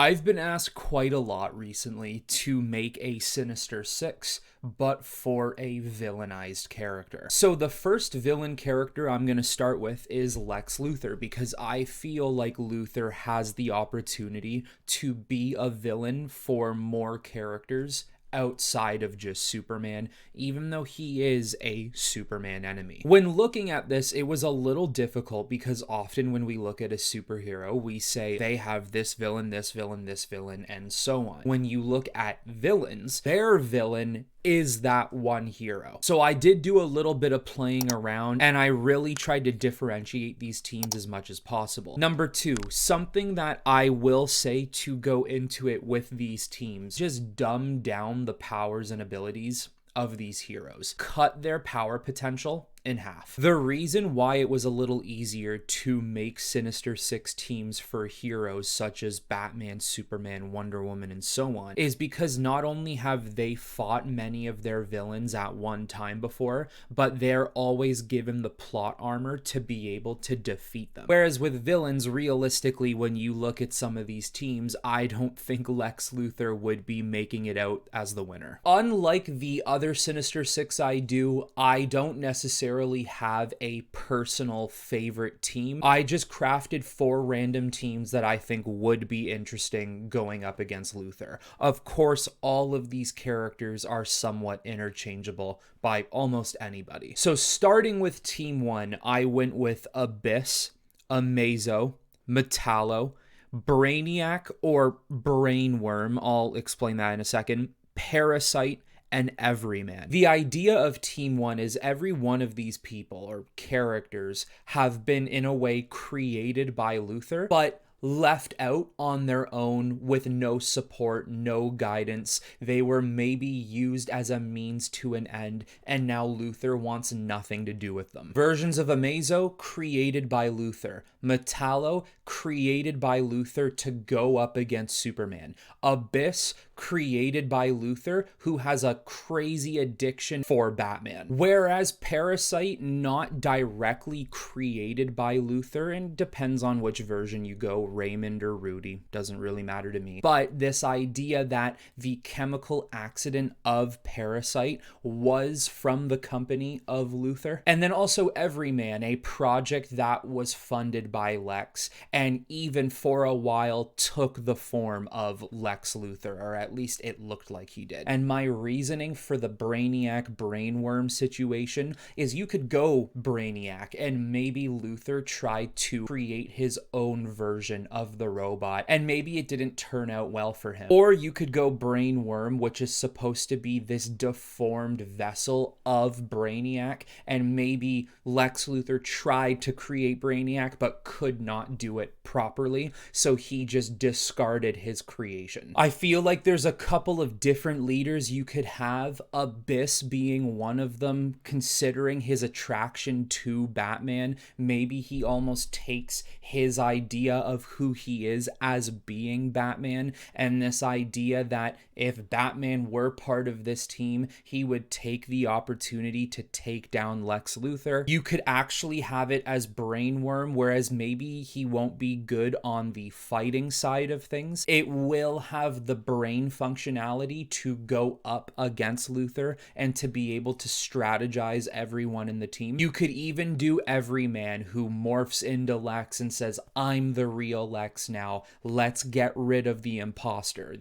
I've been asked quite a lot recently to make a Sinister Six, but for a villainized character. So the first villain character I'm going to start with is Lex Luthor, because I feel like Luthor has the opportunity to be a villain for more characters outside of just Superman, even though he is a Superman enemy. When looking at this, it was a little difficult because often when we look at a superhero, we say they have this villain, this villain, this villain, and so on. When you look at villains, their villain is that one hero. So I did do a little bit of playing around, and I really tried to differentiate these teams as much as possible. Number two, something that I will say to go into it with these teams, just dumb down the powers and abilities of these heroes. Cut their power potential in half. The reason why it was a little easier to make Sinister Six teams for heroes such as Batman, Superman, Wonder Woman, and so on is because not only have they fought many of their villains at one time before, but they're always given the plot armor to be able to defeat them. Whereas with villains, realistically, when you look at some of these teams, I don't think Lex Luthor would be making it out as the winner. Unlike the other Sinister Six I don't necessarily have a personal favorite team. I just crafted 4 random teams that I think would be interesting going up against Luthor. Of course, all of these characters are somewhat interchangeable by almost anybody. So starting with Team 1, I went with Abyss, Amazo, Metallo, Brainiac or Brainworm, I'll explain that in a second, Parasite, and Everyman. The idea of Team 1 is every one of these people or characters have been in a way created by Luthor, but left out on their own with no support, no guidance. They were maybe used as a means to an end, and now Luthor wants nothing to do with them. Versions of Amazo created by Luthor. Metallo created by Luthor to go up against Superman. Abyss created by Luthor, who has a crazy addiction for Batman. Whereas Parasite, not directly created by Luthor, and depends on which version you go, Raymond or Rudy, doesn't really matter to me. But this idea that the chemical accident of Parasite was from the company of Luthor. And then also Everyman, a project that was funded by Lex, and even for a while took the form of Lex Luthor, or at least it looked like he did. And my reasoning for the Brainiac Brainworm situation is you could go Brainiac and maybe Luthor tried to create his own version of the robot and maybe it didn't turn out well for him. Or you could go Brainworm, which is supposed to be this deformed vessel of Brainiac, and maybe Lex Luthor tried to create Brainiac but could not do it properly, so he just discarded his creation. I feel like there's a couple of different leaders you could have, Abyss being one of them, considering his attraction to Batman. Maybe he almost takes his idea of who he is as being Batman, and this idea that if Batman were part of this team, he would take the opportunity to take down Lex Luthor. You could actually have it as Brainworm, whereas maybe he won't be good on the fighting side of things. It will have the brain functionality to go up against Luthor and to be able to strategize everyone in the team. You could even do Everyman, who morphs into Lex and says, I'm the real Lex now. Let's get rid of the imposter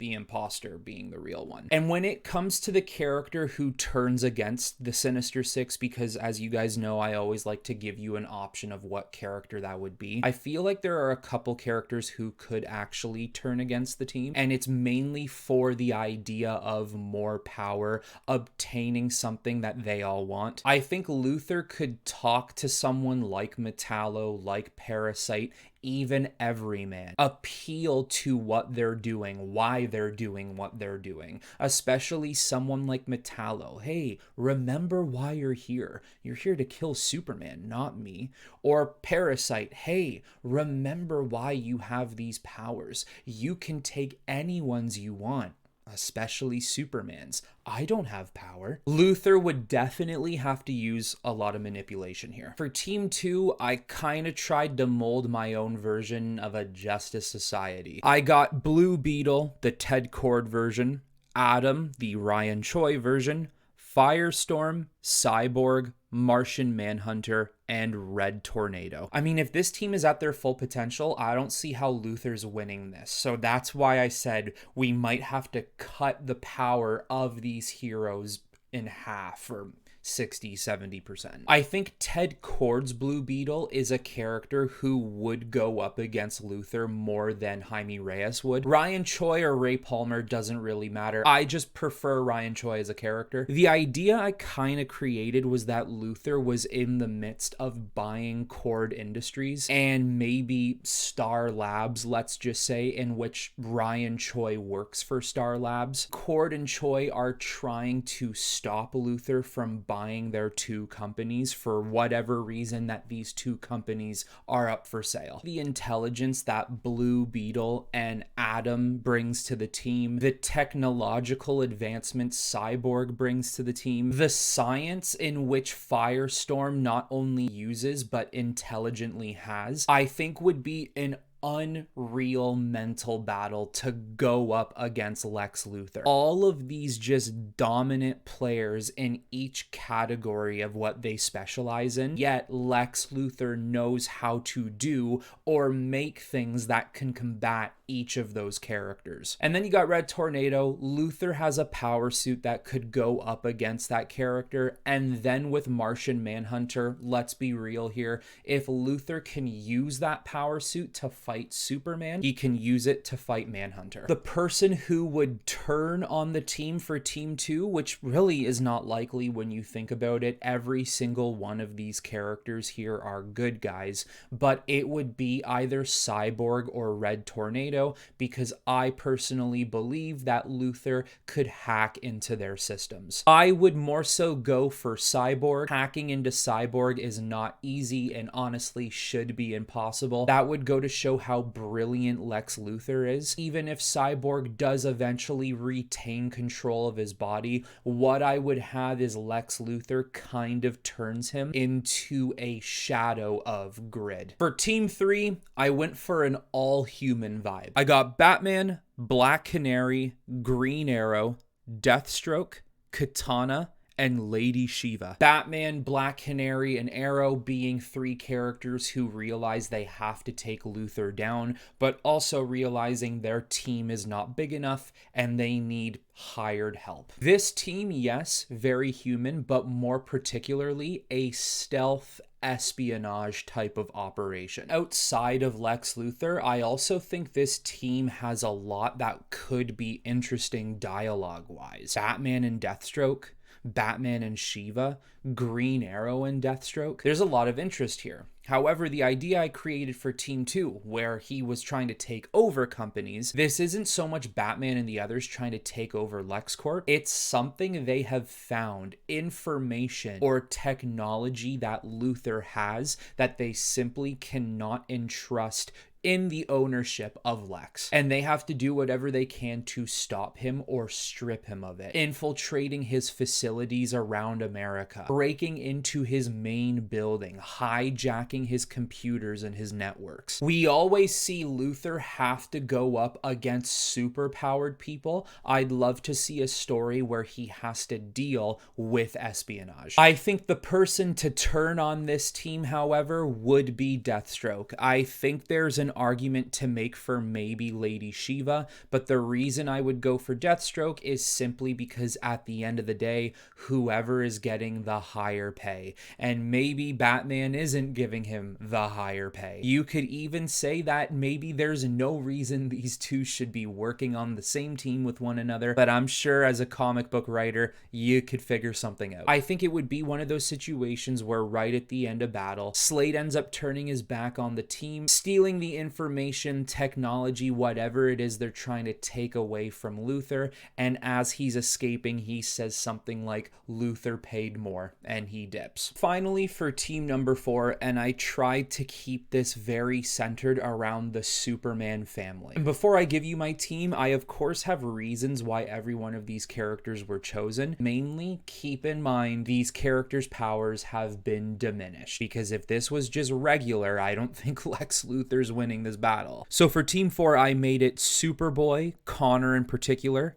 being the real one. And when it comes to the character who turns against the Sinister Six, because as you guys know, I always like to give you an option of what character that would be, I feel like there are a couple characters who could actually turn against the team, and it's mainly for the idea of more power, obtaining something that they all want. I think Luthor could talk to someone like Metallo, like Parasite, even Everyman, appeal to what they're doing, why they're doing what they're doing, especially someone like Metallo. Hey, remember why you're here. You're here to kill Superman, not me. Or Parasite. Hey, remember why you have these powers. You can take anyone's you want. especially Superman's. I don't have power. Luthor would definitely have to use a lot of manipulation here. For Team 2, I kind of tried to mold my own version of a Justice Society. I got Blue Beetle, the Ted Kord version, Atom, the Ryan Choi version, Firestorm, Cyborg, Martian Manhunter, and Red Tornado. I mean, if this team is at their full potential, I don't see how Luthor's winning this. So that's why I said we might have to cut the power of these heroes in half, or 60-70%. I think Ted Kord's Blue Beetle is a character who would go up against Luthor more than Jaime Reyes would. Ryan Choi or Ray Palmer doesn't really matter. I just prefer Ryan Choi as a character. The idea I kind of created was that Luthor was in the midst of buying Kord Industries and maybe Star Labs, let's just say, in which Ryan Choi works for Star Labs. Kord and Choi are trying to stop Luthor from buying their two companies for whatever reason that these two companies are up for sale. The intelligence that Blue Beetle and Atom brings to the team, the technological advancements Cyborg brings to the team, the science in which Firestorm not only uses but intelligently has, I think would be an unreal mental battle to go up against Lex Luthor. All of these just dominant players in each category of what they specialize in, yet Lex Luthor knows how to do or make things that can combat each of those characters. And then you got Red Tornado. Luthor has a power suit that could go up against that character. And then with Martian Manhunter, let's be real here, if Luthor can use that power suit to fight Superman, he can use it to fight Manhunter. The person who would turn on the team for Team 2, which really is not likely when you think about it, every single one of these characters here are good guys, but it would be either Cyborg or Red Tornado, because I personally believe that Luthor could hack into their systems. I would more so go for Cyborg. Hacking into Cyborg is not easy and honestly should be impossible. That would go to show how brilliant Lex Luthor is. Even if Cyborg does eventually retain control of his body, what I would have is Lex Luthor kind of turns him into a shadow of Grid. For Team 3, I went for an all-human vibe. I got Batman, Black Canary, Green Arrow, Deathstroke, Katana, and Lady Shiva. Batman, Black Canary, and Arrow being three characters who realize they have to take Luthor down, but also realizing their team is not big enough and they need hired help. This team, yes, very human, but more particularly a stealth espionage type of operation. Outside of Lex Luthor, I also think this team has a lot that could be interesting dialogue-wise. Batman and Deathstroke, Batman and Shiva, Green Arrow and Deathstroke. There's a lot of interest here. However, the idea I created for Team 2, where he was trying to take over companies, this isn't so much Batman and the others trying to take over LexCorp. It's something they have found, information or technology that Luthor has that they simply cannot entrust in the ownership of Lex. And they have to do whatever they can to stop him or strip him of it. Infiltrating his facilities around America, breaking into his main building, hijacking his computers and his networks. We always see Luthor have to go up against superpowered people. I'd love to see a story where he has to deal with espionage. I think the person to turn on this team, however, would be Deathstroke. I think there's an argument to make for maybe Lady Shiva, but the reason I would go for Deathstroke is simply because at the end of the day, whoever is getting the higher pay, and maybe Batman isn't giving him the higher pay. You could even say that maybe there's no reason these two should be working on the same team with one another, but I'm sure as a comic book writer, you could figure something out. I think it would be one of those situations where right at the end of battle, Slade ends up turning his back on the team, stealing the information, technology, whatever it is they're trying to take away from Luthor. And as he's escaping, he says something like, Luthor paid more, and he dips. Finally, for team number 4, and I tried to keep this very centered around the Superman family. And before I give you my team, I of course have reasons why every one of these characters were chosen. Mainly, keep in mind these characters' powers have been diminished, because if this was just regular, I don't think Lex Luthor's winning this battle. So for team 4, I made it Superboy, Connor in particular,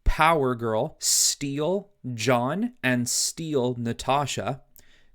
Power Girl, Steel, John, and Steel, Natasha,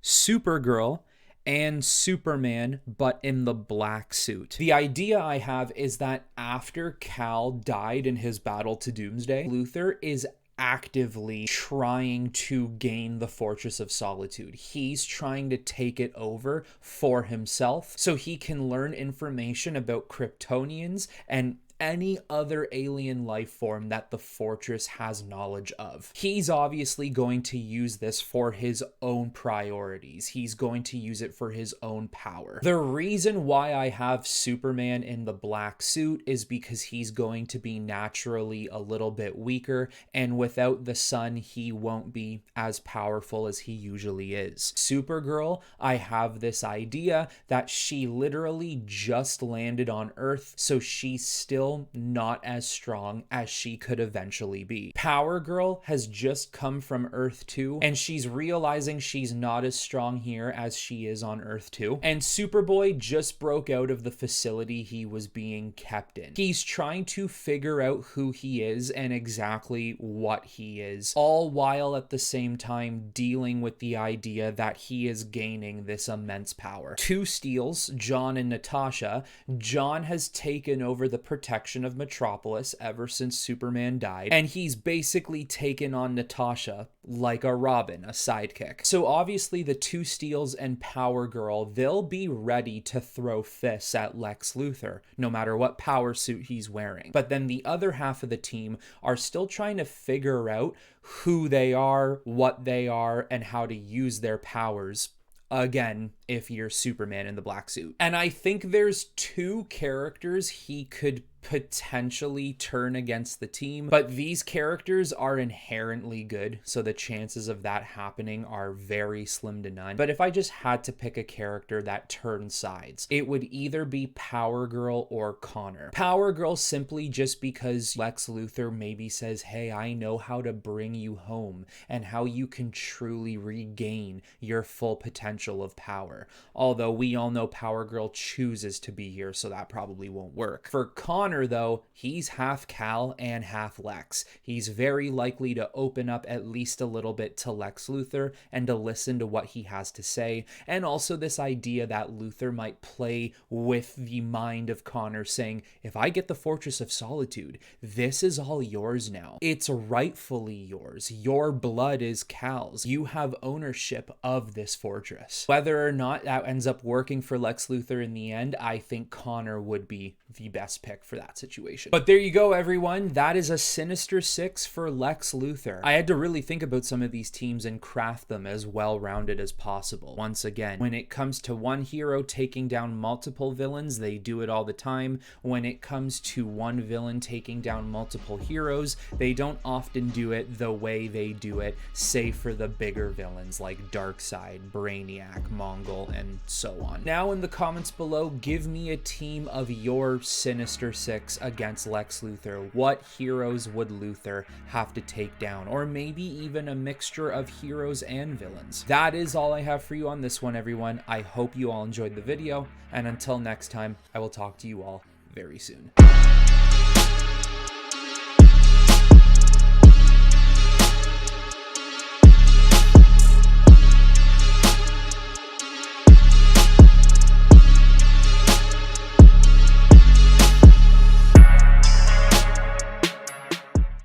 Supergirl, and Superman, but in the black suit. The idea I have is that after Kal died in his battle to Doomsday, Luthor is actively trying to gain the Fortress of Solitude. He's trying to take it over for himself so he can learn information about Kryptonians and any other alien life form that the Fortress has knowledge of. He's obviously going to use this for his own priorities. He's going to use it for his own power. The reason why I have Superman in the black suit is because he's going to be naturally a little bit weaker, and without the sun, he won't be as powerful as he usually is. Supergirl, I have this idea that she literally just landed on Earth, so she's still not as strong as she could eventually be. Power Girl has just come from Earth 2, and she's realizing she's not as strong here as she is on Earth 2. And Superboy just broke out of the facility he was being kept in. He's trying to figure out who he is and exactly what he is, all while at the same time dealing with the idea that he is gaining this immense power. Two Steels, John and Natasha. John has taken over the protection of Metropolis ever since Superman died, and he's basically taken on Natasha like a Robin, a sidekick. So obviously the Two Steels and Power Girl, they'll be ready to throw fists at Lex Luthor, no matter what power suit he's wearing. But then the other half of the team are still trying to figure out who they are, what they are, and how to use their powers. Again, if you're Superman in the black suit. And I think there's 2 characters he could potentially turn against the team, but these characters are inherently good, so the chances of that happening are very slim to none. But if I just had to pick a character that turns sides, it would either be Power Girl or Connor. Power Girl simply just because Lex Luthor maybe says, hey, I know how to bring you home and how you can truly regain your full potential of power. Although we all know Power Girl chooses to be here, so that probably won't work. For Connor, though, he's half Kal and half Lex. He's very likely to open up at least a little bit to Lex Luthor and to listen to what he has to say. And also this idea that Luthor might play with the mind of Connor, saying, if I get the Fortress of Solitude, this is all yours now. It's rightfully yours. Your blood is Kal's. You have ownership of this fortress. Whether or not that ends up working for Lex Luthor in the end, I think Connor would be the best pick for that situation. But there you go, everyone. That is a Sinister Six for Lex Luthor. I had to really think about some of these teams and craft them as well-rounded as possible. Once again, when it comes to one hero taking down multiple villains, they do it all the time. When it comes to one villain taking down multiple heroes, they don't often do it the way they do it, say for the bigger villains like Darkseid, Brainiac, Mongol, and so on. Now in the comments below, give me a team of your Sinister Six against Lex Luthor. What heroes would Luthor have to take down? Or maybe even a mixture of heroes and villains. That is all I have for you on this one, everyone. I hope you all enjoyed the video, and until next time, I will talk to you all very soon.